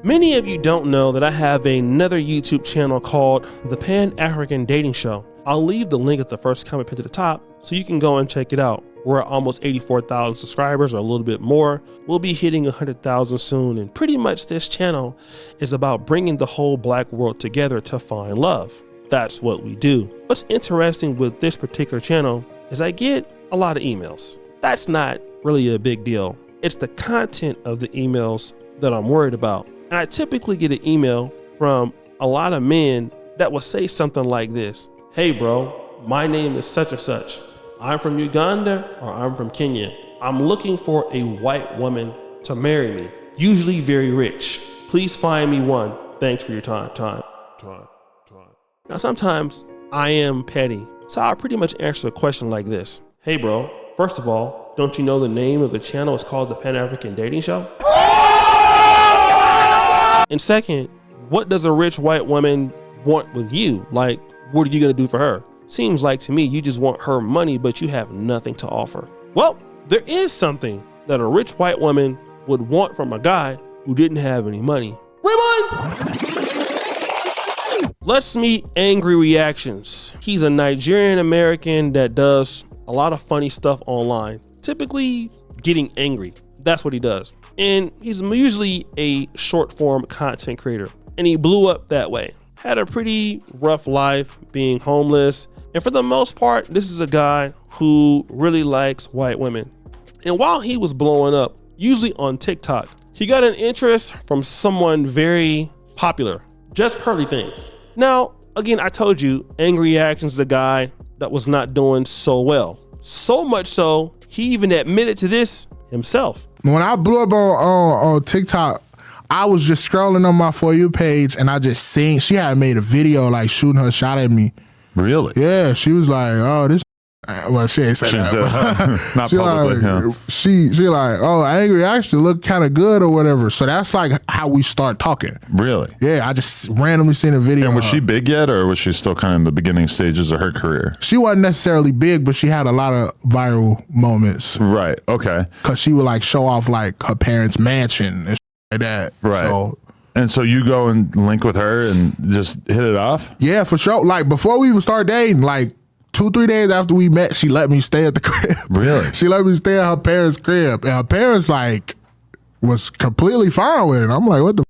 Many of you don't know that I have another YouTube channel called The Pan-African Dating Show. I'll leave the link at the first comment pinned to the top so you can go and check it out. We're at almost 84,000 subscribers, or a little bit more. We'll be hitting 100,000 soon, and pretty much this channel is about bringing the whole black world together to find love. That's what we do. What's interesting with this particular channel is I get a lot of emails. That's not really a big deal. It's the content of the emails that I'm worried about. And I typically get an email from a lot of men that will say something like this. Hey bro, my name is such and such. I'm from Uganda or I'm from Kenya. I'm looking for a white woman to marry me, usually very rich. Please find me one. Thanks for your time. Now sometimes I am petty, so I'll pretty much answer a question like this. Hey bro, first of all, don't you know the name of the channel is called The Pan-African Dating Show? And second, what does a rich white woman want with you? Like, what are you gonna do for her? Seems like to me you just want her money, but you have nothing to offer. Well, there is something that a rich white woman would want from a guy who didn't have any money. Rewind! Let's meet Angry Reactions. He's a Nigerian American that does a lot of funny stuff online, typically getting angry. That's what he does. And he's usually a short form content creator, and he blew up that way. Had a pretty rough life being homeless. And for the most part, this is a guy who really likes white women. And while he was blowing up, usually on TikTok, he got an interest from someone very popular, Just Pearly Things. Now, again, I told you, Angry Reactions is a guy that was not doing so well. So much so, he even admitted to this himself. When I blew up on TikTok, I was just scrolling on my For You page and I just seen, she had made a video like shooting her shot at me. Really? Yeah, she was like, oh, this, well, she ain't said that. Not she publicly, like, yeah. She like, oh, Angry actually look kind of good or whatever. So that's like how we start talking. Really? Yeah, I just randomly seen a video. And was she big yet, or was she still kind of in the beginning stages of her career? She wasn't necessarily big, but she had a lot of viral moments. Right, okay. Cause she would like show off like her parents' mansion and like that. Right. So, and so you go and link with her and just hit it off? yeah, for sure. Like before we even started dating, like 2-3 days after we met, she let me stay at the crib. Really? She let me stay at her parents' crib. And her parents like was completely fine with it. I'm like, what the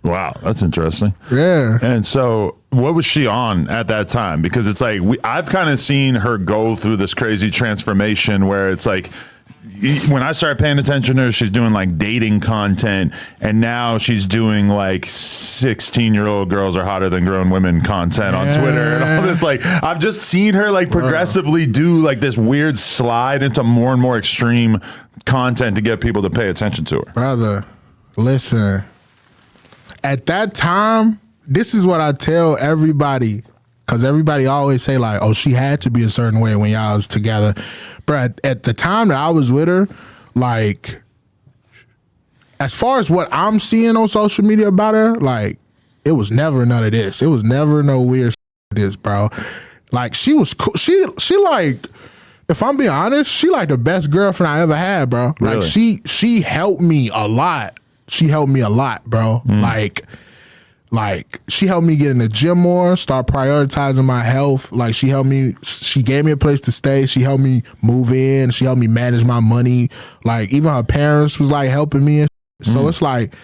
Wow, that's interesting. Yeah. And so what was she on at that time? Because it's like, I've kind of seen her go through this crazy transformation where it's like, when I started paying attention to her, she's doing like dating content, and now she's doing like 16-year-old girls are hotter than grown women content on Twitter and all this. Like, I've just seen her like progressively do like this weird slide into more and more extreme content to get people to pay attention to her. Brother, listen. At that time, this is what I tell everybody, because everybody always say like, oh, she had to be a certain way when y'all was together. But at the time that I was with her, like, as far as what I'm seeing on social media about her, like, it was never none of this. It was never no weird like this, bro. Like, she was cool. She like, if I'm being honest, she like the best girlfriend I ever had, bro. Really? Like, she helped me a lot. She helped me a lot, bro. Like she helped me get in the gym more, start prioritizing my health. Like she gave me a place to stay. She helped me move in. She helped me manage my money. Like even her parents was like helping me. So it's like,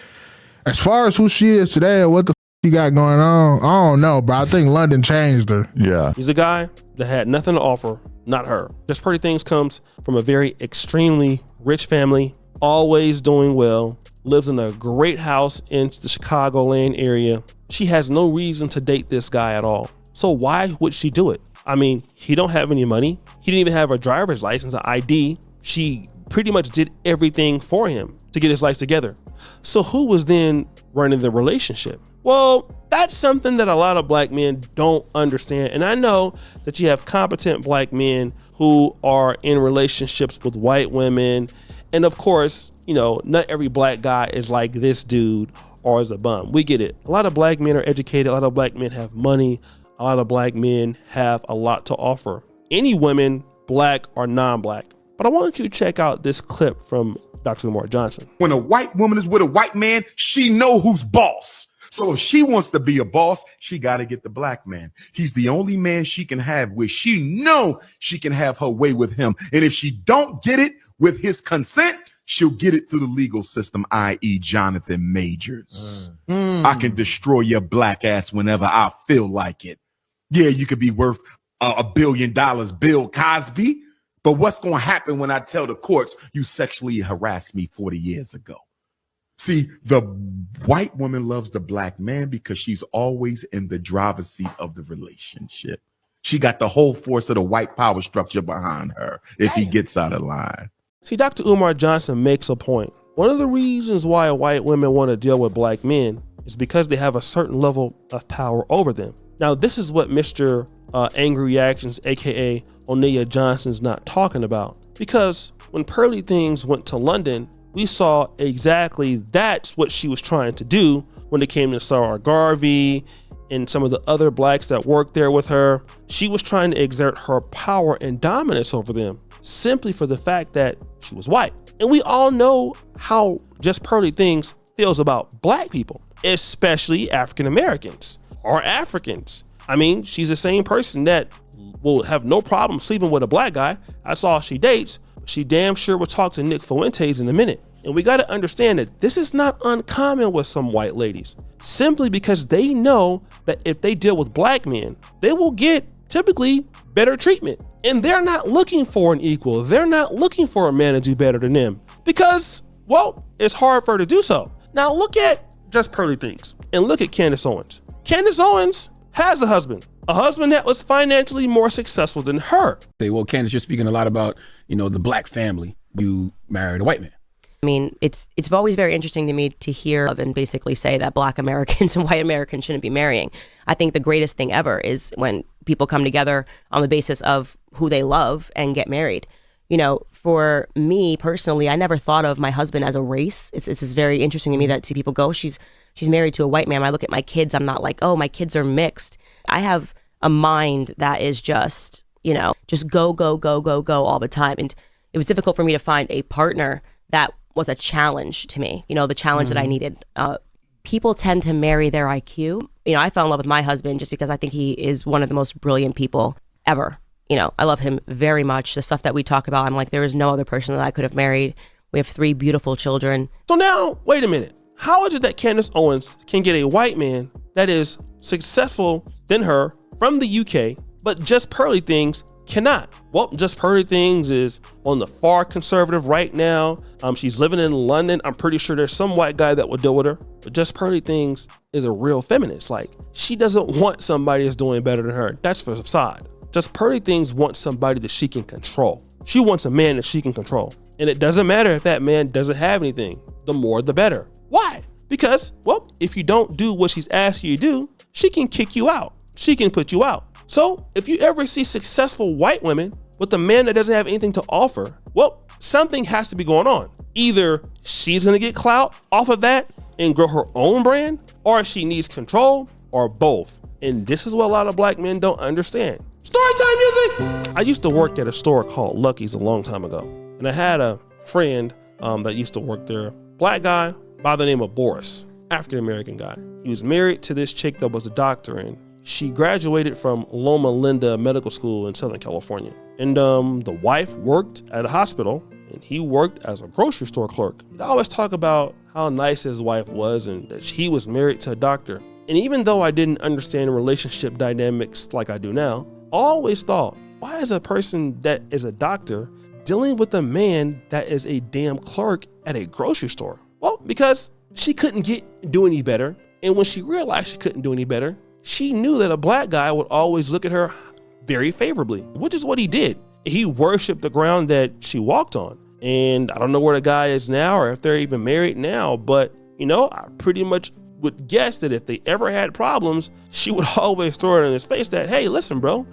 as far as who she is today and what the she got going on, I don't know, bro. I think London changed her. Yeah. He's a guy that had nothing to offer, not her. Just Pretty Things comes from a very extremely rich family, always doing well. Lives in a great house in the Chicagoland area. She has no reason to date this guy at all. So why would she do it? I mean, he don't have any money. He didn't even have a driver's license, an ID. She pretty much did everything for him to get his life together. So who was then running the relationship? Well, that's something that a lot of black men don't understand. And I know that you have competent black men who are in relationships with white women. And of course, you know, not every black guy is like this dude or is a bum. We get it. A lot of black men are educated. A lot of black men have money. A lot of black men have a lot to offer. Any women, black or non-black. But I want you to check out this clip from Dr. Umar Johnson. When a white woman is with a white man, she know who's boss. So if she wants to be a boss, she got to get the black man. He's the only man she can have where she know she can have her way with him. And if she don't get it with his consent, she'll get it through the legal system, i.e. Jonathan Majors. I can destroy your black ass whenever I feel like it. Yeah, you could be worth $1 billion, Bill Cosby. But what's going to happen when I tell the courts you sexually harassed me 40 years ago? See, the white woman loves the black man because she's always in the driver's seat of the relationship. She got the whole force of the white power structure behind her if he gets out of line. See, Dr. Umar Johnson makes a point. One of the reasons why white women want to deal with black men is because they have a certain level of power over them. Now, this is what Mr. Angry Reactions, aka Oneya Johnson's not talking about. Because when Pearly Things went to London, we saw exactly that's what she was trying to do when it came to Sarah Garvey and some of the other blacks that worked there with her. She was trying to exert her power and dominance over them simply for the fact that she was white. And we all know how Just Pearly Things feels about black people, especially African Americans or Africans. I mean, she's the same person that will have no problem sleeping with a black guy. That's all she dates. She damn sure will talk to Nick Fuentes in a minute. And we got to understand that this is not uncommon with some white ladies, simply because they know that if they deal with black men, they will get typically better treatment. And they're not looking for an equal. They're not looking for a man to do better than them because, well, it's hard for her to do so. Now look at Just Pearly Things and look at Candace Owens. Candace Owens has a husband that was financially more successful than her. Well, Candace, you're speaking a lot about, the black family. You married a white man. I mean, it's always very interesting to me to hear and basically say that black Americans and white Americans shouldn't be marrying. I think the greatest thing ever is when people come together on the basis of who they love and get married. For me personally, I never thought of my husband as a race. It's very interesting to me that see people go, she's married to a white man. When I look at my kids, I'm not like, oh, my kids are mixed. I have a mind that is just go, go, go, go, go all the time. And it was difficult for me to find a partner that was a challenge to me, the challenge that I needed. People tend to marry their IQ. I fell in love with my husband just because I think he is one of the most brilliant people ever. I love him very much. The stuff that we talk about, I'm like, there is no other person that I could have married. We have 3 beautiful children. So now, wait a minute. How is it that Candace Owens can get a white man that is successful than her from the UK, but Just Pearly Things cannot? Well, Just Pearly Things is on the far conservative right now. She's living in London. I'm pretty sure there's some white guy that will deal with her. But Just Pearly Things is a real feminist. Like, she doesn't want somebody that's doing better than her. That's for the facade. Just Pearly Things wants somebody that she can control. She wants a man that she can control. And it doesn't matter if that man doesn't have anything. The more, the better. Why? Because, well, if you don't do what she's asked you to do, she can kick you out. She can put you out. So if you ever see successful white women with a man that doesn't have anything to offer, well, something has to be going on. Either she's going to get clout off of that and grow her own brand, or she needs control, or both. And this is what a lot of black men don't understand. Storytime music! I used to work at a store called Lucky's a long time ago. And I had a friend that used to work there, black guy by the name of Boris, African-American guy. He was married to this chick that was a doctor, and she graduated from Loma Linda Medical School in Southern California. And the wife worked at a hospital, and he worked as a grocery store clerk. He'd always talk about how nice his wife was and that he was married to a doctor. And even though I didn't understand relationship dynamics like I do now, I always thought, why is a person that is a doctor dealing with a man that is a damn clerk at a grocery store? Well, because she couldn't do any better. And when she realized she couldn't do any better, she knew that a black guy would always look at her very favorably, which is what he did. He worshiped the ground that she walked on. And I don't know where the guy is now or if they're even married now, but I pretty much would guess that if they ever had problems, she would always throw it in his face that, hey, listen, bro,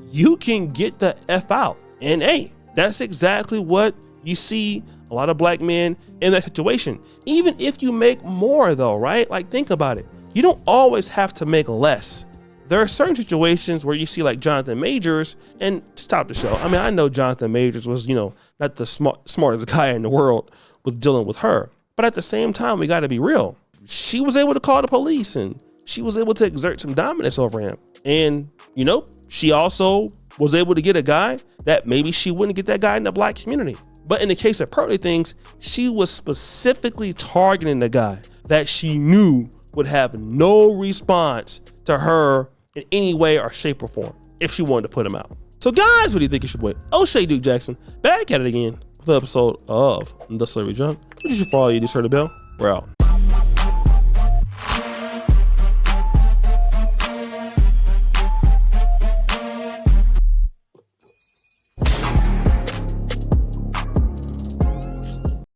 you can get the F out. And hey, that's exactly what you see a lot of black men in that situation. Even if you make more though, right? Like, think about it. You don't always have to make less. There are certain situations where you see like Jonathan Majors, and stop the show. I mean, I know Jonathan Majors was, not the smartest guy in the world, with dealing with her. But at the same time, we got to be real. She was able to call the police and she was able to exert some dominance over him. And, you know, she also was able to get a guy that maybe she wouldn't get that guy in the black community. But in the case of Pearly Things, she was specifically targeting the guy that she knew would have no response to her in any way or shape or form if she wanted to put him out. So guys, what do you think you should wait? O'Shea Duke Jackson back at it again with an episode of The Celebrity Junk. What did you follow? You just heard the bell? We're out.